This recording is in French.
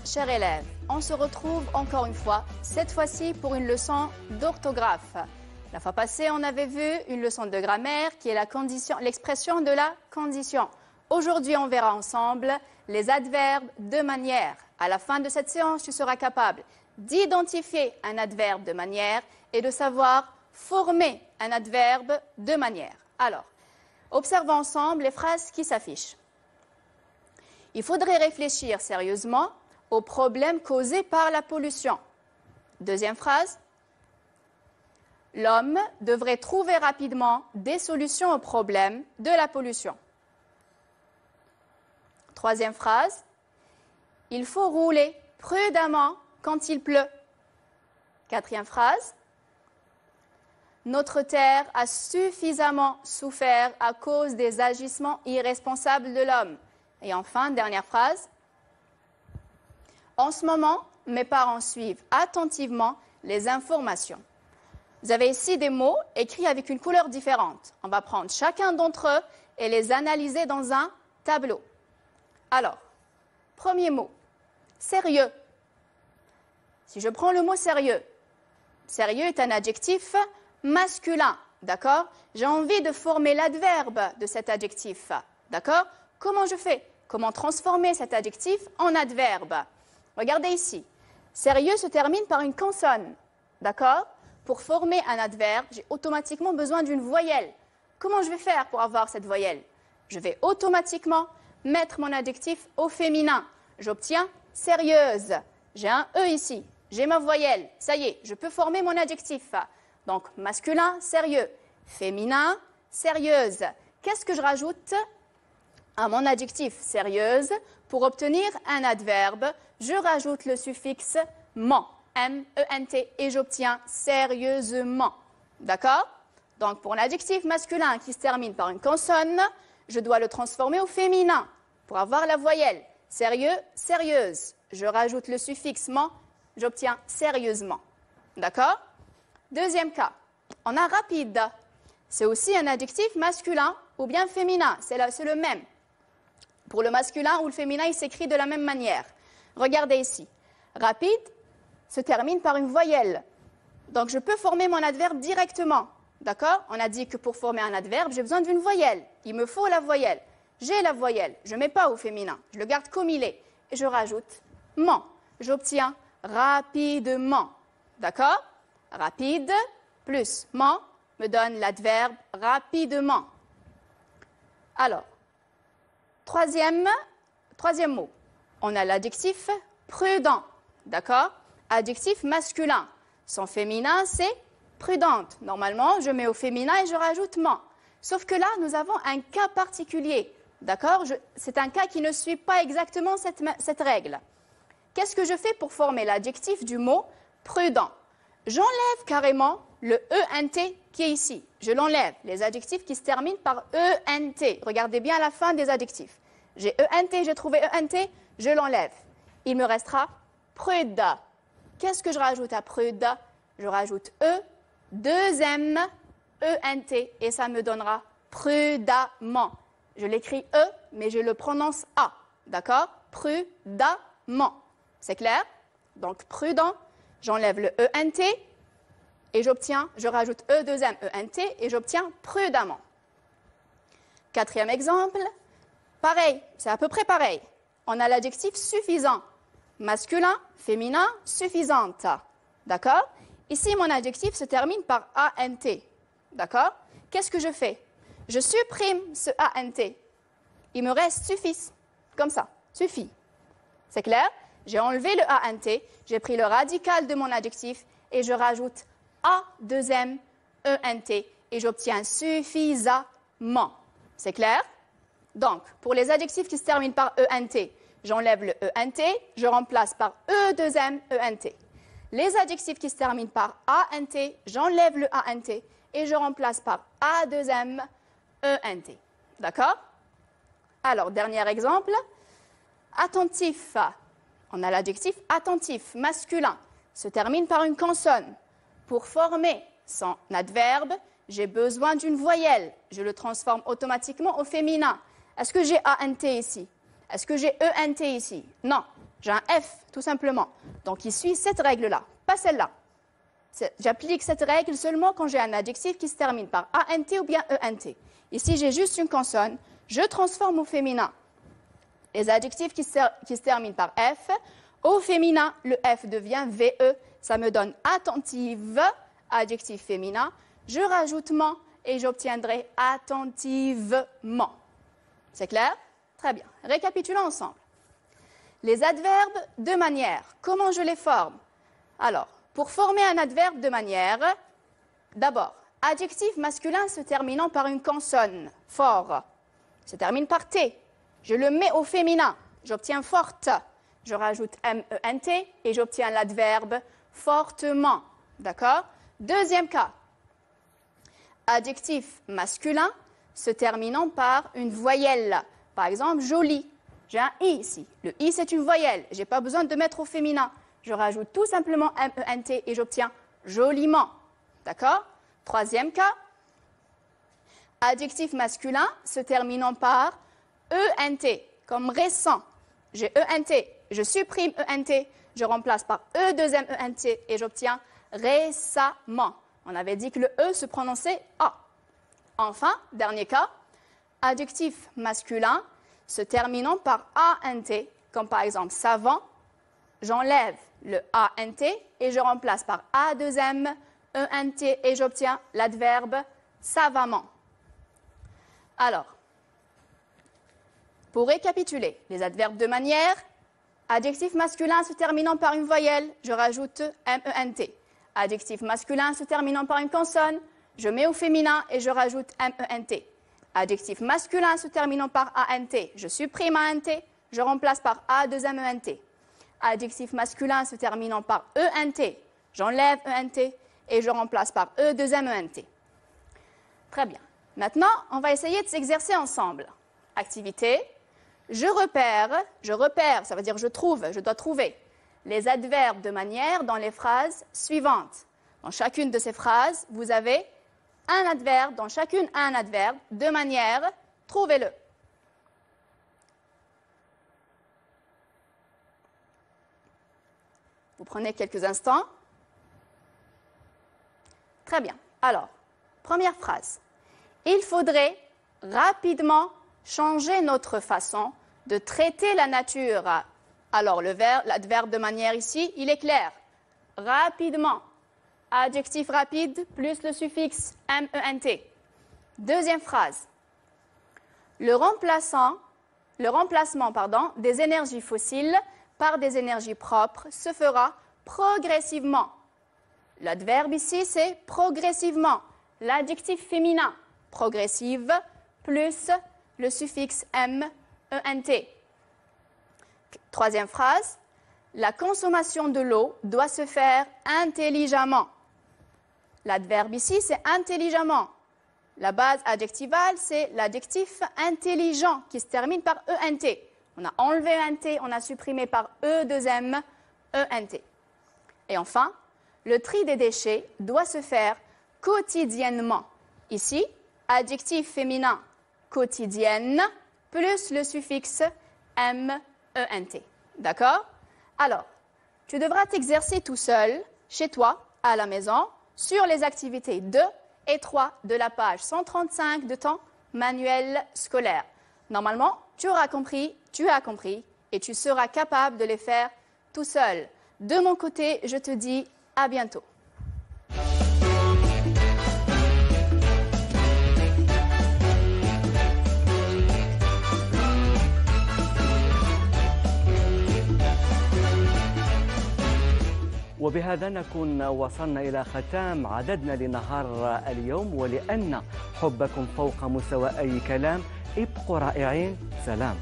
chers élèves. On se retrouve encore une fois, cette fois-ci pour une leçon d'orthographe. La fois passée, on avait vu une leçon de grammaire qui est l'expression de la condition. Aujourd'hui, on verra ensemble les adverbes de manière. À la fin de cette séance, tu seras capable d'identifier un adverbe de manière et de savoir former un adverbe de manière. Alors, observons ensemble les phrases qui s'affichent. Il faudrait réfléchir sérieusement aux problèmes causés par la pollution. Deuxième phrase. L'homme devrait trouver rapidement des solutions aux problèmes de la pollution. Troisième phrase. Il faut rouler prudemment quand il pleut. Quatrième phrase. Notre terre a suffisamment souffert à cause des agissements irresponsables de l'homme. Et enfin, dernière phrase. En ce moment, mes parents suivent attentivement les informations. Vous avez ici des mots écrits avec une couleur différente. On va prendre chacun d'entre eux et les analyser dans un tableau. Alors, premier mot, sérieux. Si je prends le mot sérieux, sérieux est un adjectif masculin, d'accord? J'ai envie de former l'adverbe de cet adjectif, d'accord? Comment je fais? Comment transformer cet adjectif en adverbe? Regardez ici. Sérieux se termine par une consonne, d'accord? Pour former un adverbe, j'ai automatiquement besoin d'une voyelle. Comment je vais faire pour avoir cette voyelle? Je vais automatiquement mettre mon adjectif au féminin. J'obtiens sérieuse. J'ai un E ici. J'ai ma voyelle. Ça y est, je peux former mon adjectif. Donc, masculin, sérieux. Féminin, sérieuse. Qu'est-ce que je rajoute à mon adjectif sérieuse? Pour obtenir un adverbe, je rajoute le suffixe ment, M-E-N-T, et j'obtiens sérieusement. D'accord? Donc, pour l'adjectif masculin qui se termine par une consonne, je dois le transformer au féminin pour avoir la voyelle. Sérieux, sérieuse. Je rajoute le suffixe ment, j'obtiens sérieusement. D'accord? Deuxième cas, on a rapide. C'est aussi un adjectif masculin ou bien féminin. C'est le même. Pour le masculin ou le féminin, il s'écrit de la même manière. Regardez ici. Rapide se termine par une voyelle. Donc, je peux former mon adverbe directement. D'accord? On a dit que pour former un adverbe, j'ai besoin d'une voyelle. Il me faut la voyelle. J'ai la voyelle. Je ne mets pas au féminin. Je le garde comme il est. Et je rajoute ment. J'obtiens rapidement. D'accord? Rapide plus ment me donne l'adverbe rapidement. Alors, troisième mot. On a l'adjectif prudent. D'accord? Adjectif masculin. Son féminin, c'est prudente. Normalement, je mets au féminin et je rajoute ment. Sauf que là, nous avons un cas particulier. D'accord? C'est un cas qui ne suit pas exactement cette règle. Qu'est-ce que je fais pour former l'adjectif du mot prudent? J'enlève carrément le ENT qui est ici. Je l'enlève. Les adjectifs qui se terminent par ENT. Regardez bien la fin des adjectifs. J'ai ENT, j'ai trouvé ENT, je l'enlève. Il me restera prude. Qu'est-ce que je rajoute à prude? Je rajoute E, 2M, ENT, et ça me donnera prudemment. Je l'écris E, mais je le prononce A. D'accord? Prudemment. C'est clair? Donc, prudent, j'enlève le ENT, et je rajoute E, 2M, ENT, et j'obtiens prudemment. Quatrième exemple, pareil, c'est à peu près pareil. On a l'adjectif suffisant. Masculin, féminin, suffisante. D'accord? Ici, mon adjectif se termine par ANT. D'accord? Qu'est-ce que je fais? Je supprime ce ANT. Il me reste suffise. Comme ça. Suffit. C'est clair? J'ai enlevé le ANT, j'ai pris le radical de mon adjectif et je rajoute A, 2M, ENT et j'obtiens suffisamment. C'est clair? Donc, pour les adjectifs qui se terminent par ENT, j'enlève le ENT, je remplace par E, 2M, ENT. Les adjectifs qui se terminent par ANT, j'enlève le ANT et je remplace par A, 2M, ENT. D'accord? Alors, dernier exemple. Attentif. On a l'adjectif attentif, masculin, se termine par une consonne. Pour former son adverbe, j'ai besoin d'une voyelle. Je le transforme automatiquement au féminin. Est-ce que j'ai ANT ici? Est-ce que j'ai ENT ici? Non. J'ai un F, tout simplement. Donc, il suit cette règle-là, pas celle-là. J'applique cette règle seulement quand j'ai un adjectif qui se termine par ANT ou bien ENT. Ici, j'ai juste une consonne. Je transforme au féminin les adjectifs qui se terminent par F. Au féminin, le F devient VE. Ça me donne attentive, adjectif féminin. Je rajoute ment et j'obtiendrai attentivement. C'est clair? Très bien. Récapitulons ensemble. Les adverbes de manière, comment je les forme? Alors, pour former un adverbe de manière, d'abord, adjectif masculin se terminant par une consonne, fort, se termine par T. Je le mets au féminin, j'obtiens forte. Je rajoute MENT et j'obtiens l'adverbe fortement. D'accord? Deuxième cas, adjectif masculin se terminant par une voyelle. Par exemple, joli. J'ai un I ici. Le I, c'est une voyelle. Je n'ai pas besoin de mettre au féminin. Je rajoute tout simplement MENT et j'obtiens joliment. D'accord? Troisième cas, adjectif masculin se terminant par ENT, comme récent. J'ai ENT, je supprime ENT, je remplace par E2MENT et j'obtiens récemment. On avait dit que le E se prononçait A. Enfin, dernier cas, adjectif masculin se terminant par ANT, comme par exemple savant, j'enlève le ANT et je remplace par A2M, ENT et j'obtiens l'adverbe savamment. Alors, pour récapituler, les adverbes de manière, adjectif masculin se terminant par une voyelle, je rajoute MENT. Adjectif masculin se terminant par une consonne, je mets au féminin et je rajoute MENT. Adjectif masculin se terminant par ANT, je supprime ANT, je remplace par A2MENT. Adjectif masculin se terminant par ENT, j'enlève ENT et je remplace par E2MENT. Très bien. Maintenant, on va essayer de s'exercer ensemble. Activité. Je repère, ça veut dire je trouve, je dois trouver les adverbes de manière dans les phrases suivantes. Dans chacune de ces phrases, vous avez un adverbe, dans chacune un adverbe de manière, trouvez-le. Vous prenez quelques instants. Très bien. Alors, première phrase. Il faudrait rapidement changer notre façon de traiter la nature. Alors, l'adverbe de manière ici, il est clair. Rapidement. Adjectif rapide plus le suffixe MENT. Deuxième phrase. Le remplacement des énergies fossiles par des énergies propres se fera progressivement. L'adverbe ici, c'est progressivement. L'adjectif féminin, progressive, plus le suffixe MENT. Troisième phrase. La consommation de l'eau doit se faire intelligemment. L'adverbe ici, c'est intelligemment. La base adjectivale, c'est l'adjectif intelligent qui se termine par ENT. On a enlevé ENT, on a supprimé par E2M, ENT. Et enfin, le tri des déchets doit se faire quotidiennement. Ici, adjectif féminin quotidienne plus le suffixe MENT. D'accord? Alors, tu devras t'exercer tout seul, chez toi, à la maison, sur les activités 2 et 3 de la page 135 de ton manuel scolaire. Normalement, tu as compris, et tu seras capable de les faire tout seul. De mon côté, je te dis à bientôt. وبهذا نكون وصلنا إلى ختام عددنا لنهار اليوم، ولأن حبكم فوق مستوى أي كلام ابقوا رائعين. سلام.